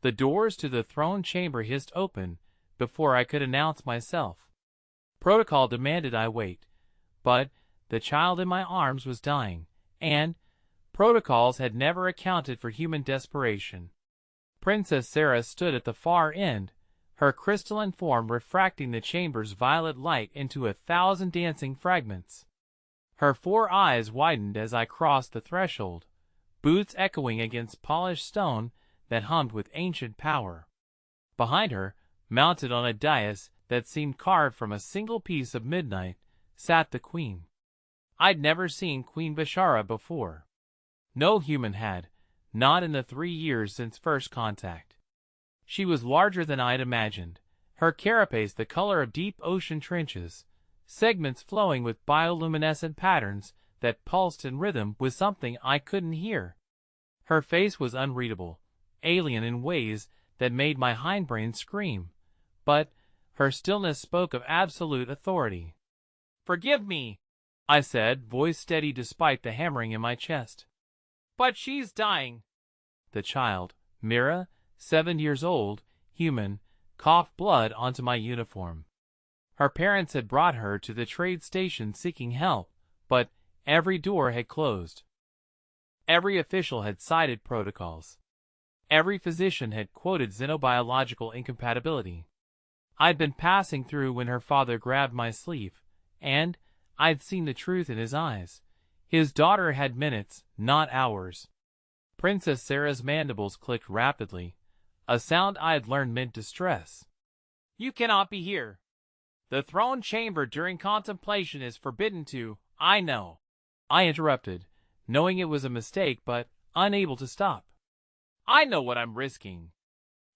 The doors to the throne chamber hissed open before I could announce myself. Protocol demanded I wait, but the child in my arms was dying, and protocols had never accounted for human desperation. Princess Sarah stood at the far end, her crystalline form refracting the chamber's violet light into 1,000 dancing fragments. Her 4 eyes widened as I crossed the threshold, boots echoing against polished stone that hummed with ancient power. Behind her, mounted on a dais that seemed carved from a single piece of midnight, sat the queen. I'd never seen Queen Bashara before. No human had, not in the 3 years since first contact. She was larger than I'd imagined, her carapace the color of deep ocean trenches, segments flowing with bioluminescent patterns that pulsed in rhythm with something I couldn't hear. Her face was unreadable, alien in ways that made my hindbrain scream, but her stillness spoke of absolute authority. "Forgive me," I said, voice steady despite the hammering in my chest. "But she's dying." The child, Mira, 7 years old, human, coughed blood onto my uniform. Her parents had brought her to the trade station seeking help, but every door had closed. Every official had cited protocols. Every physician had quoted xenobiological incompatibility. I'd been passing through when her father grabbed my sleeve, and I'd seen the truth in his eyes. His daughter had minutes, not hours. Princess Sarah's mandibles clicked rapidly, a sound I had learned meant distress. "You cannot be here. The throne chamber during contemplation is forbidden to, I know." I interrupted, knowing it was a mistake but unable to stop. "I know what I'm risking.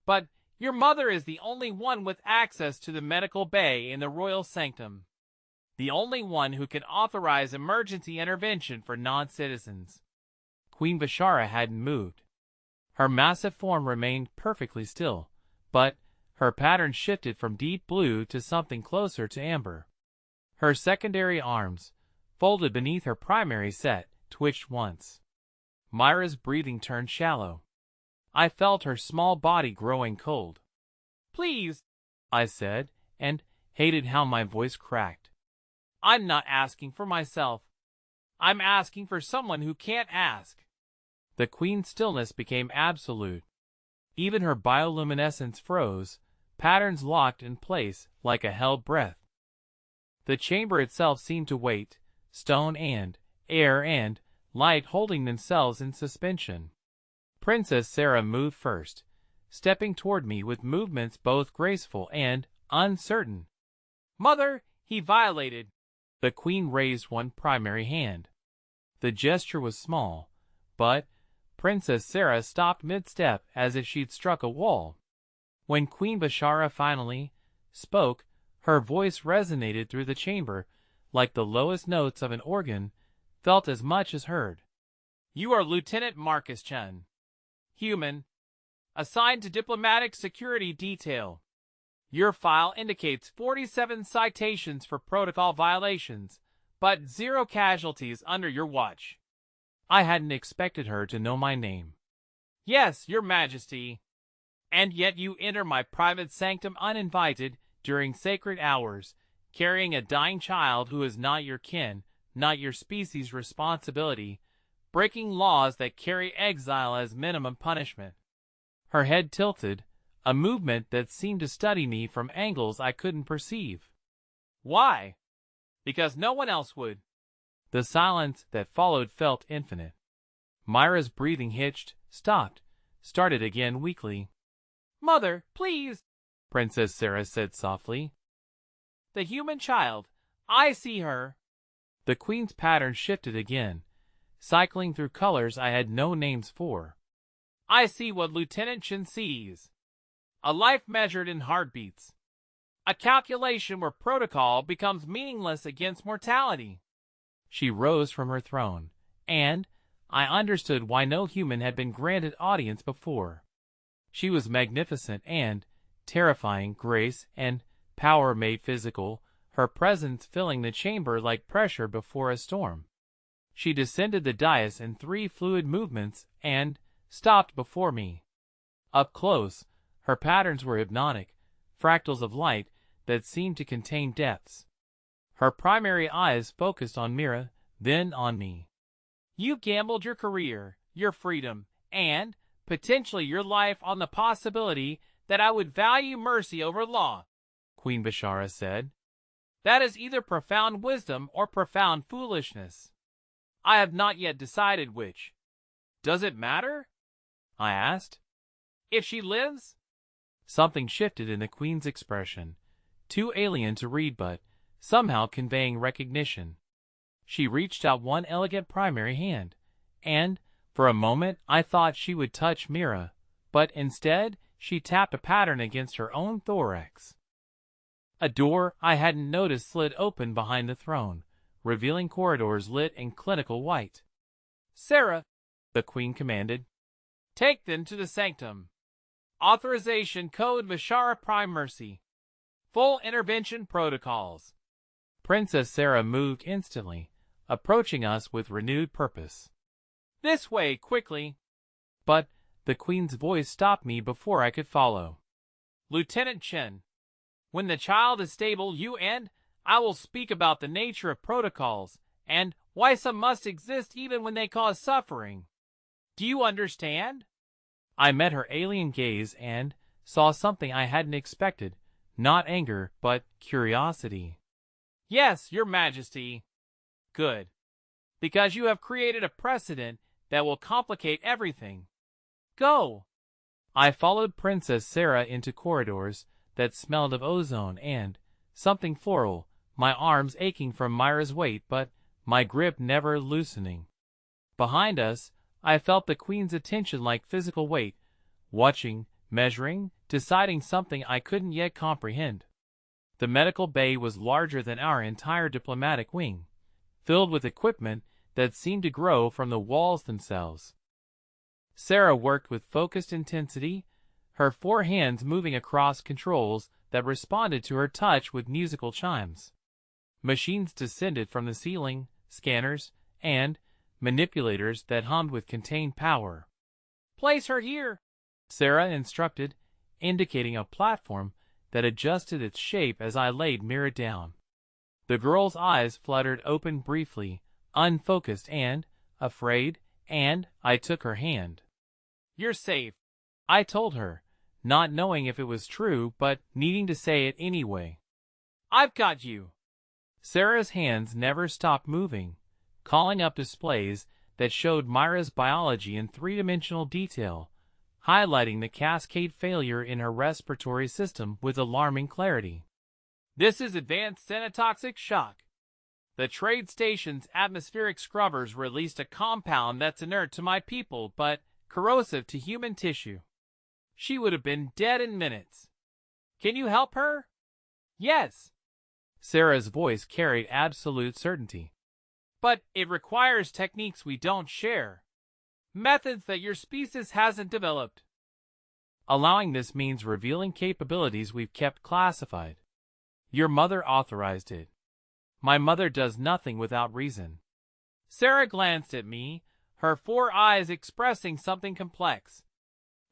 But your mother is the only one with access to the medical bay in the royal sanctum. The only one who can authorize emergency intervention for non-citizens." Queen Bashara hadn't moved. Her massive form remained perfectly still, but her pattern shifted from deep blue to something closer to amber. Her secondary arms, folded beneath her primary set, twitched once. Myra's breathing turned shallow. I felt her small body growing cold. "Please," I said, and hated how my voice cracked. "I'm not asking for myself. I'm asking for someone who can't ask." The queen's stillness became absolute. Even her bioluminescence froze, patterns locked in place like a held breath. The chamber itself seemed to wait, stone and air and light holding themselves in suspension. Princess Sarah moved first, stepping toward me with movements both graceful and uncertain. "Mother, he violated." The queen raised one primary hand. The gesture was small, but Princess Sarah stopped mid-step as if she'd struck a wall. When Queen Bashara finally spoke, her voice resonated through the chamber like the lowest notes of an organ, felt as much as heard. "You are Lieutenant Marcus Chun, human, assigned to diplomatic security detail. Your file indicates 47 citations for protocol violations, but 0 casualties under your watch." I hadn't expected her to know my name. "Yes, Your Majesty. And yet you enter my private sanctum uninvited during sacred hours, carrying a dying child who is not your kin, not your species' responsibility, breaking laws that carry exile as minimum punishment." Her head tilted, a movement that seemed to study me from angles I couldn't perceive. "Why?" "Because no one else would." The silence that followed felt infinite. Myra's breathing hitched, stopped, started again weakly. "Mother, please," Princess Sarah said softly. "The human child. I see her." The queen's pattern shifted again, cycling through colors I had no names for. "I see what Lieutenant Chen sees. A life measured in heartbeats. A calculation where protocol becomes meaningless against mortality." She rose from her throne, and I understood why no human had been granted audience before. She was magnificent and terrifying, grace and power made physical, her presence filling the chamber like pressure before a storm. She descended the dais in 3 fluid movements and stopped before me. Up close, her patterns were hypnotic, fractals of light that seemed to contain depths. Her primary eyes focused on Mira, then on me. You gambled your career, your freedom, and, potentially your life on the possibility that I would value mercy over law, Queen Bashara said. That is either profound wisdom or profound foolishness. I have not yet decided which. Does it matter? I asked. If she lives? Something shifted in the Queen's expression, too alien to read but somehow conveying recognition. She reached out one elegant primary hand, and, for a moment, I thought she would touch Mira, but instead, she tapped a pattern against her own thorax. A door I hadn't noticed slid open behind the throne, revealing corridors lit in clinical white. Sarah, the Queen commanded, take them to the sanctum. Authorization code Bashara Prime Mercy. Full intervention protocols. Princess Sarah moved instantly, approaching us with renewed purpose. This way, quickly. But the Queen's voice stopped me before I could follow. Lieutenant Chen, when the child is stable, you and I will speak about the nature of protocols and why some must exist even when they cause suffering. Do you understand? I met her alien gaze and saw something I hadn't expected, not anger, but curiosity. Yes, Your Majesty. Good. Because you have created a precedent that will complicate everything. Go. I followed Princess Sarah into corridors that smelled of ozone and something floral, my arms aching from Myra's weight but my grip never loosening. Behind us, I felt the Queen's attention like physical weight, watching, measuring, deciding something I couldn't yet comprehend. The medical bay was larger than our entire diplomatic wing, filled with equipment that seemed to grow from the walls themselves. Sarah worked with focused intensity, her 4 hands moving across controls that responded to her touch with musical chimes. Machines descended from the ceiling, scanners, and manipulators that hummed with contained power. Place her here, Sarah instructed, indicating a platform that adjusted its shape as I laid Mira down. The girl's eyes fluttered open briefly, unfocused and afraid, and I took her hand. You're safe, I told her, not knowing if it was true but needing to say it anyway. I've got you. Sarah's hands never stopped moving, calling up displays that showed Myra's biology in 3-dimensional detail, highlighting the cascade failure in her respiratory system with alarming clarity. This is advanced cenotoxic shock. The trade station's atmospheric scrubbers released a compound that's inert to my people but corrosive to human tissue. She would have been dead in minutes. Can you help her? Yes. Sarah's voice carried absolute certainty. But it requires techniques we don't share. Methods that your species hasn't developed. Allowing this means revealing capabilities we've kept classified. Your mother authorized it. My mother does nothing without reason. Sarah glanced at me, her 4 eyes expressing something complex.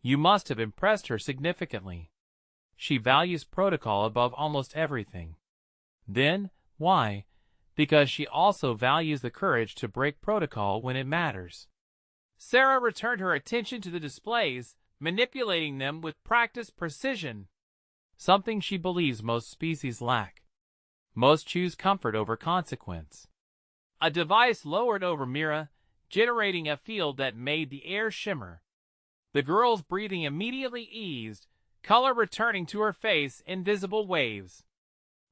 You must have impressed her significantly. She values protocol above almost everything. Then, why? Because she also values the courage to break protocol when it matters. Sarah returned her attention to the displays, manipulating them with practiced precision. Something she believes most species lack. Most choose comfort over consequence. A device lowered over Mira, generating a field that made the air shimmer. The girl's breathing immediately eased, color returning to her face in visible waves.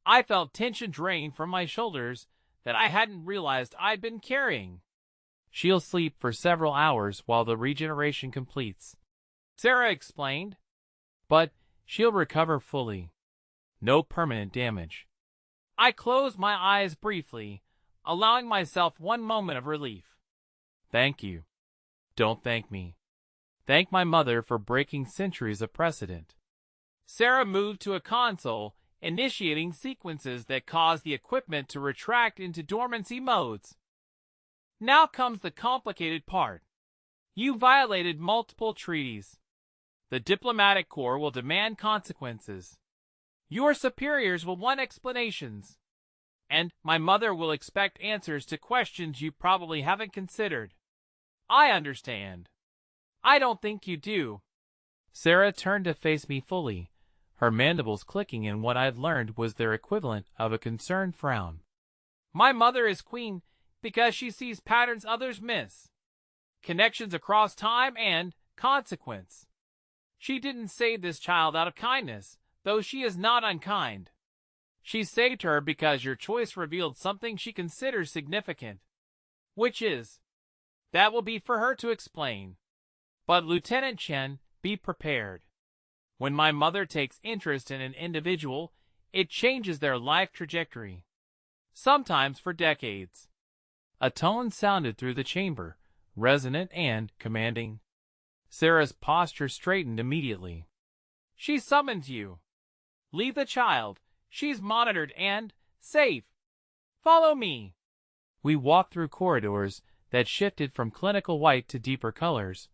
I felt tension drain from my shoulders that I hadn't realized I'd been carrying. She'll sleep for several hours while the regeneration completes, Sarah explained. But she'll recover fully. No permanent damage. I closed my eyes briefly, allowing myself one moment of relief. Thank you. Don't thank me. Thank my mother for breaking centuries of precedent. Sarah moved to a console, initiating sequences that caused the equipment to retract into dormancy modes. Now comes the complicated part. You violated multiple treaties. The diplomatic corps will demand consequences. Your superiors will want explanations. And my mother will expect answers to questions you probably haven't considered. I understand. I don't think you do. Sarah turned to face me fully, her mandibles clicking in what I'd learned was their equivalent of a concerned frown. My mother is queen because she sees patterns others miss. Connections across time and consequence. She didn't save this child out of kindness, though she is not unkind. She saved her because your choice revealed something she considers significant. Which is? That will be for her to explain. But Lieutenant Chen, be prepared. When my mother takes interest in an individual, it changes their life trajectory. Sometimes for decades. A tone sounded through the chamber, resonant and commanding. Sarah's posture straightened immediately. She summons you. Leave the child. She's monitored and safe. Follow me. We walked through corridors that shifted from clinical white to deeper colors,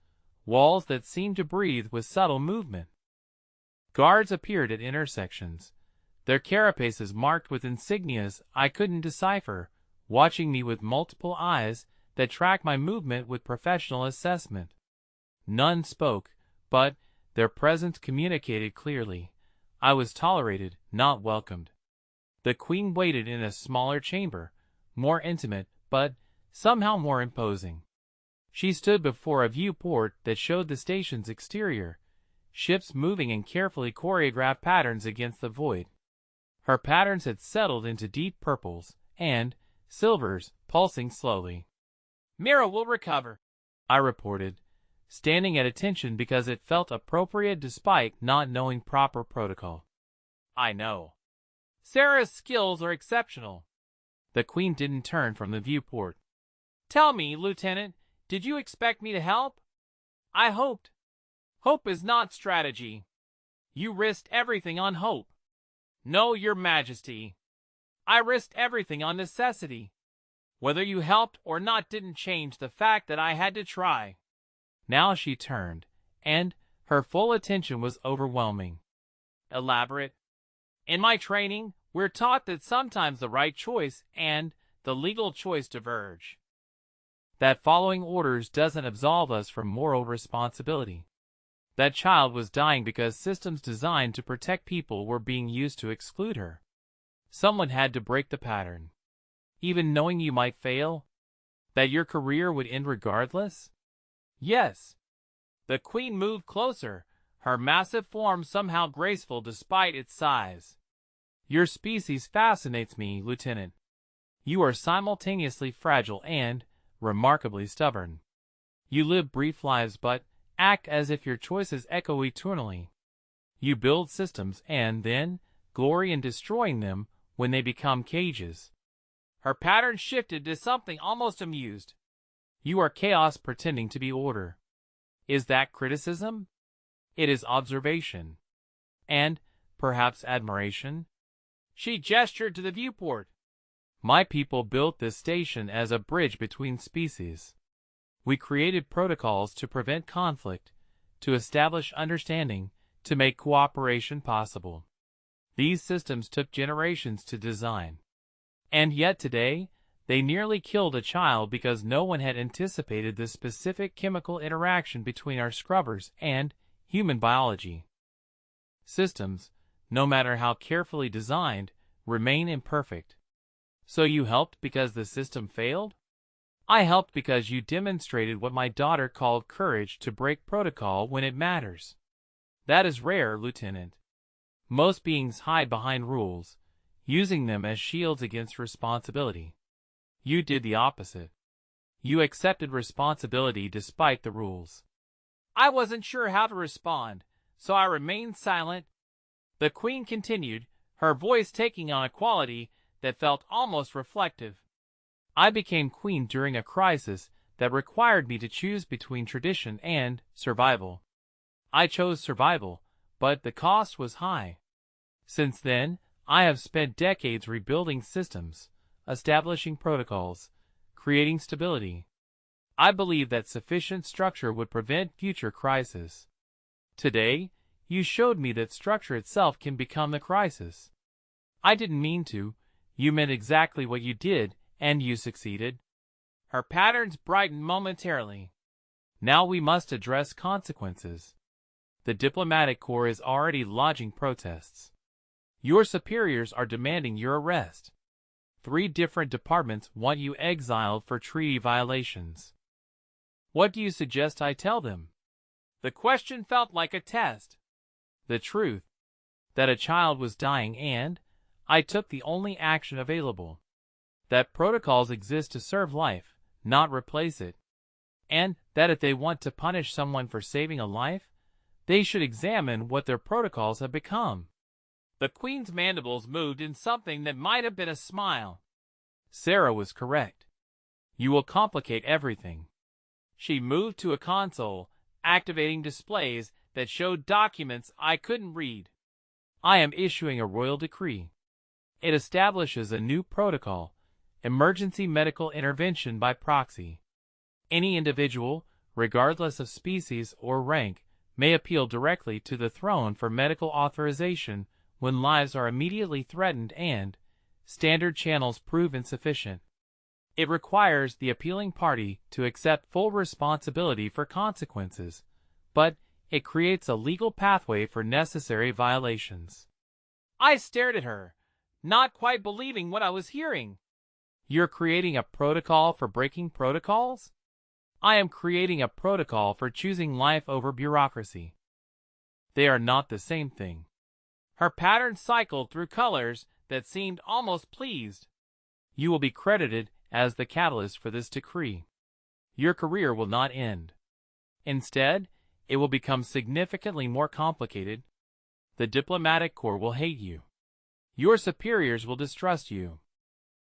walls that seemed to breathe with subtle movement. Guards appeared at intersections, their carapaces marked with insignias I couldn't decipher, watching me with multiple eyes that tracked my movement with professional assessment. None spoke, but their presence communicated clearly. I was tolerated, not welcomed. The Queen waited in a smaller chamber, more intimate, but somehow more imposing. She stood before a viewport that showed the station's exterior, ships moving in carefully choreographed patterns against the void. Her patterns had settled into deep purples and silvers, pulsing slowly. Mira will recover, I reported, standing at attention because it felt appropriate despite not knowing proper protocol. I know. Sarah's skills are exceptional. The Queen didn't turn from the viewport. Tell me, Lieutenant, did you expect me to help? I hoped. Hope is not strategy. You risked everything on hope. No, Your Majesty. I risked everything on necessity. Whether you helped or not didn't change the fact that I had to try. Now she turned, and her full attention was overwhelming. Elaborate. In my training, we're taught that sometimes the right choice and the legal choice diverge. That following orders doesn't absolve us from moral responsibility. That child was dying because systems designed to protect people were being used to exclude her. Someone had to break the pattern. Even knowing you might fail? That your career would end regardless? Yes. The Queen moved closer, her massive form somehow graceful despite its size. Your species fascinates me, Lieutenant. You are simultaneously fragile and remarkably stubborn. You live brief lives but act as if your choices echo eternally. You build systems and then glory in destroying them when they become cages. Her pattern shifted to something almost amused. You are chaos pretending to be order. Is that criticism? It is observation. And perhaps admiration? She gestured to the viewport. My people built this station as a bridge between species. We created protocols to prevent conflict, to establish understanding, to make cooperation possible. These systems took generations to design. And yet today, they nearly killed a child because no one had anticipated the specific chemical interaction between our scrubbers and human biology. Systems, no matter how carefully designed, remain imperfect. So you helped because the system failed? I helped because you demonstrated what my daughter called courage to break protocol when it matters. That is rare, Lieutenant. Most beings hide behind rules, using them as shields against responsibility. You did the opposite. You accepted responsibility despite the rules. I wasn't sure how to respond, so I remained silent. The Queen continued, her voice taking on a quality that felt almost reflective. I became queen during a crisis that required me to choose between tradition and survival. I chose survival, but the cost was high. Since then, I have spent decades rebuilding systems, establishing protocols, creating stability. I believe that sufficient structure would prevent future crises. Today, you showed me that structure itself can become the crisis. I didn't mean to. You meant exactly what you did, and you succeeded. Her patterns brightened momentarily. Now we must address consequences. The diplomatic corps is already lodging protests. Your superiors are demanding your arrest. 3 different departments want you exiled for treaty violations. What do you suggest I tell them? The question felt like a test. The truth, that a child was dying and I took the only action available. That protocols exist to serve life, not replace it. And that if they want to punish someone for saving a life, they should examine what their protocols have become. The Queen's mandibles moved in something that might have been a smile. Sarah was correct. You will complicate everything. She moved to a console, activating displays that showed documents I couldn't read. I am issuing a royal decree. It establishes a new protocol, emergency medical intervention by proxy. Any individual, regardless of species or rank, may appeal directly to the throne for medical authorization when lives are immediately threatened and standard channels prove insufficient. It requires the appealing party to accept full responsibility for consequences, but it creates a legal pathway for necessary violations. I stared at her, not quite believing what I was hearing. You're creating a protocol for breaking protocols? I am creating a protocol for choosing life over bureaucracy. They are not the same thing. Her pattern cycled through colors that seemed almost pleased. You will be credited as the catalyst for this decree. Your career will not end. Instead, it will become significantly more complicated. The diplomatic corps will hate you. Your superiors will distrust you.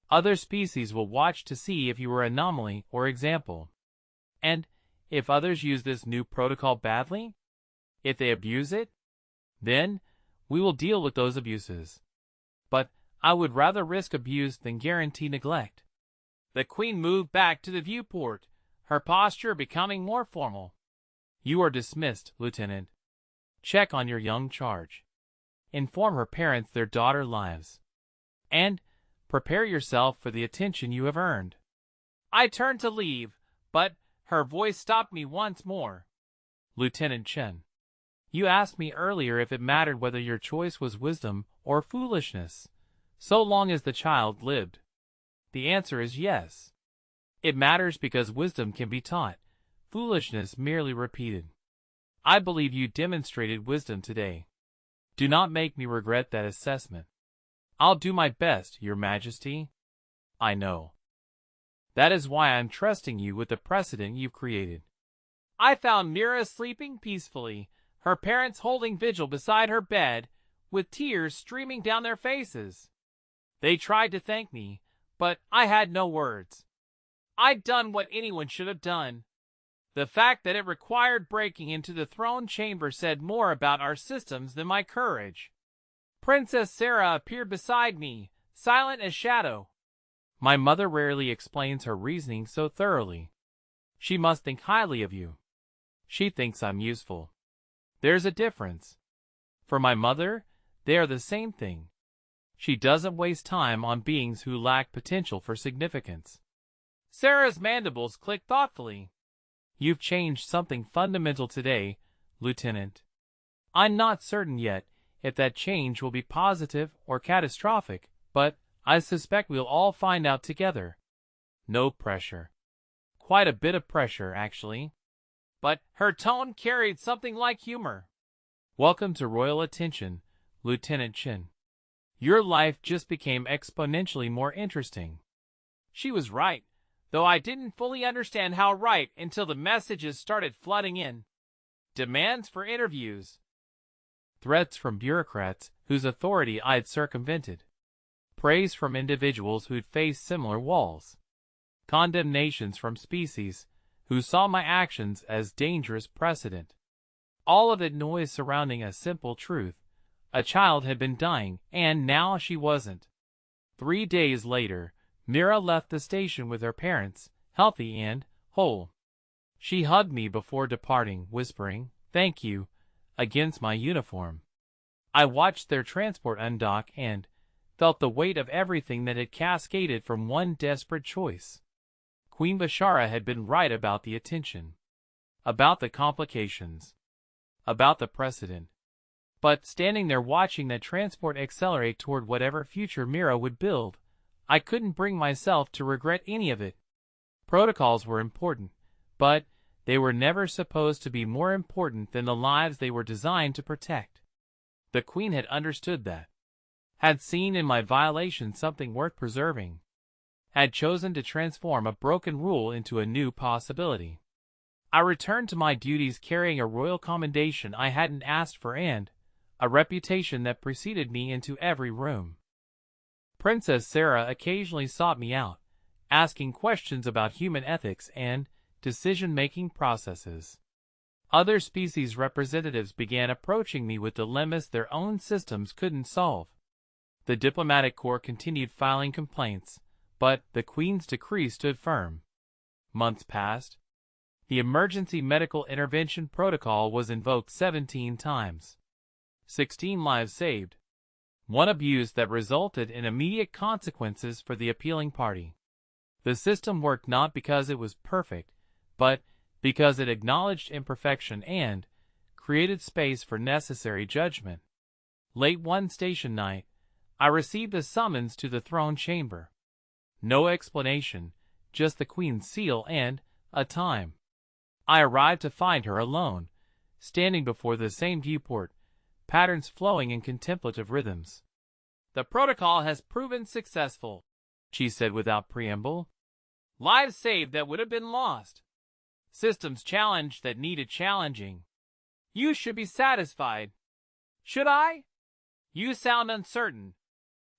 Other species will watch to see if you are an anomaly or example. And if others use this new protocol badly, if they abuse it, then we will deal with those abuses. But I would rather risk abuse than guarantee neglect. The Queen moved back to the viewport, her posture becoming more formal. You are dismissed, Lieutenant. Check on your young charge. Inform her parents their daughter lives. And prepare yourself for the attention you have earned. I turned to leave, but her voice stopped me once more. Lieutenant Chen, you asked me earlier if it mattered whether your choice was wisdom or foolishness, so long as the child lived. The answer is yes. It matters because wisdom can be taught, foolishness merely repeated. I believe you demonstrated wisdom today. Do not make me regret that assessment. I'll do my best, Your Majesty. I know. That is why I'm trusting you with the precedent you've created. I found Mira sleeping peacefully, her parents holding vigil beside her bed, with tears streaming down their faces. They tried to thank me, but I had no words. I'd done what anyone should have done. The fact that it required breaking into the throne chamber said more about our systems than my courage. Princess Sarah appeared beside me, silent as shadow. My mother rarely explains her reasoning so thoroughly. She must think highly of you. She thinks I'm useful. There's a difference. For my mother, they are the same thing. She doesn't waste time on beings who lack potential for significance. Sarah's mandibles clicked thoughtfully. You've changed something fundamental today, Lieutenant. I'm not certain yet if that change will be positive or catastrophic, but I suspect we'll all find out together. No pressure. Quite a bit of pressure, actually. But her tone carried something like humor. Welcome to royal attention, Lieutenant Chen. Your life just became exponentially more interesting. She was right, though I didn't fully understand how right until the messages started flooding in. Demands for interviews. Threats from bureaucrats whose authority I'd circumvented. Praise from individuals who'd faced similar walls. Condemnations from species who saw my actions as dangerous precedent. All of it noise surrounding a simple truth. A child had been dying, and now she wasn't. 3 days later, Mira left the station with her parents, healthy and whole. She hugged me before departing, whispering, "Thank you. against my uniform. I watched their transport undock and felt the weight of everything that had cascaded from one desperate choice. Queen Bashara had been right about the attention, about the complications, about the precedent. But standing there watching that transport accelerate toward whatever future Mira would build, I couldn't bring myself to regret any of it. Protocols were important, but they were never supposed to be more important than the lives they were designed to protect. The Queen had understood that, had seen in my violation something worth preserving, had chosen to transform a broken rule into a new possibility. I returned to my duties carrying a royal commendation I hadn't asked for and a reputation that preceded me into every room. Princess Sarah occasionally sought me out, asking questions about human ethics and decision-making processes. Other species representatives began approaching me with dilemmas their own systems couldn't solve. The diplomatic corps continued filing complaints, but the Queen's decree stood firm. Months passed. The emergency medical intervention protocol was invoked 17 times. 16 lives saved. One abused that resulted in immediate consequences for the appealing party. The system worked not because it was perfect, but because it acknowledged imperfection and created space for necessary judgment. Late one station night, I received a summons to the throne chamber. No explanation, just the Queen's seal and a time. I arrived to find her alone, standing before the same viewport, patterns flowing in contemplative rhythms. "The protocol has proven successful," she said without preamble. "Lives saved that would have been lost. Systems challenged that needed challenging. You should be satisfied. Should I? You sound uncertain.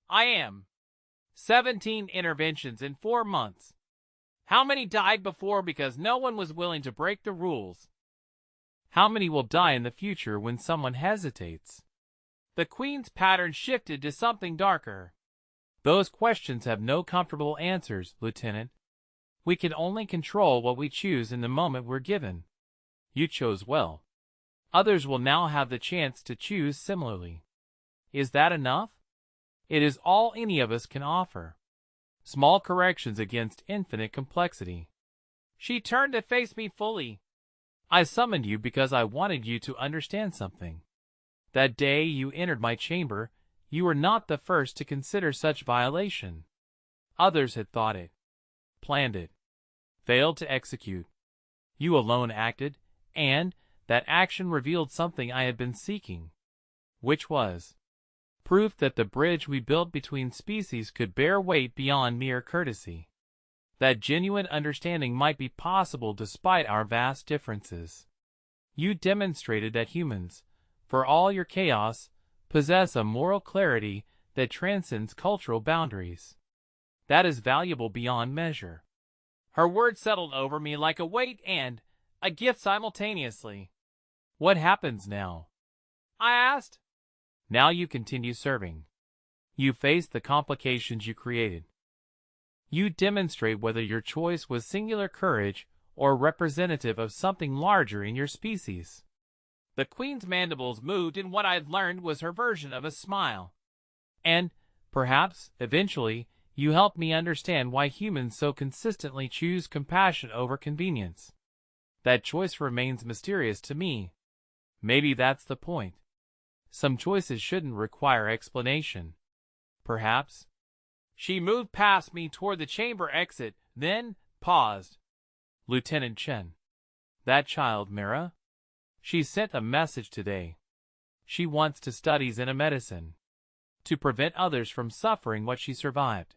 I am. 17 interventions in 4 months. How many died before because no one was willing to break the rules? How many will die in the future when someone hesitates?" The Queen's pattern shifted to something darker. "Those questions have no comfortable answers, Lieutenant. We can only control what we choose in the moment we're given. You chose well. Others will now have the chance to choose similarly. Is that enough? It is all any of us can offer. Small corrections against infinite complexity." She turned to face me fully. "I summoned you because I wanted you to understand something. That day you entered my chamber, you were not the first to consider such violation. Others had thought it, planned it, failed to execute. You alone acted, and that action revealed something I had been seeking. Which was proof that the bridge we built between species could bear weight beyond mere courtesy. That genuine understanding might be possible despite our vast differences. You demonstrated that humans, for all your chaos, possess a moral clarity that transcends cultural boundaries. That is valuable beyond measure." Her words settled over me like a weight and a gift simultaneously. "What happens now?" I asked. "Now you continue serving. You face the complications you created. You demonstrate whether your choice was singular courage or representative of something larger in your species." The Queen's mandibles moved in what I'd learned was her version of a smile. "And, perhaps, eventually, you helped me understand why humans so consistently choose compassion over convenience. That choice remains mysterious to me. Maybe that's the point. Some choices shouldn't require explanation. Perhaps." She moved past me toward the chamber exit, then paused. "Lieutenant Chen. That child, Mira? She sent a message today. She wants to study xenomedicine, to prevent others from suffering what she survived.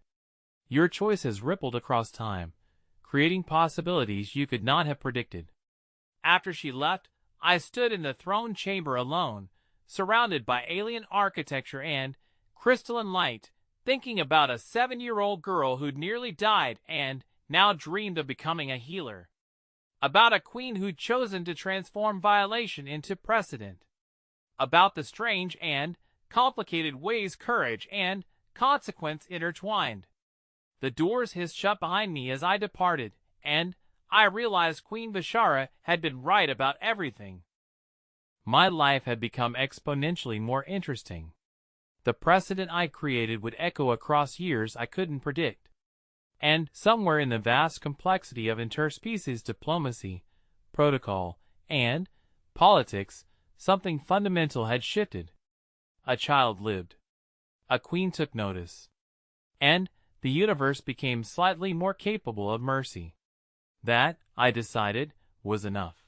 Your choice has rippled across time, creating possibilities you could not have predicted." After she left, I stood in the throne chamber alone, surrounded by alien architecture and crystalline light, thinking about a 7-year-old girl who'd nearly died and now dreamed of becoming a healer. About a queen who'd chosen to transform violation into precedent. About the strange and complicated ways courage and consequence intertwined. The doors hissed shut behind me as I departed, and I realized Queen Bashara had been right about everything. my life had become exponentially more interesting. The precedent I created would echo across years I couldn't predict. And somewhere in the vast complexity of interspecies diplomacy, protocol, and politics, something fundamental had shifted. A child lived. A queen took notice. And the universe became slightly more capable of mercy. That, I decided, was enough.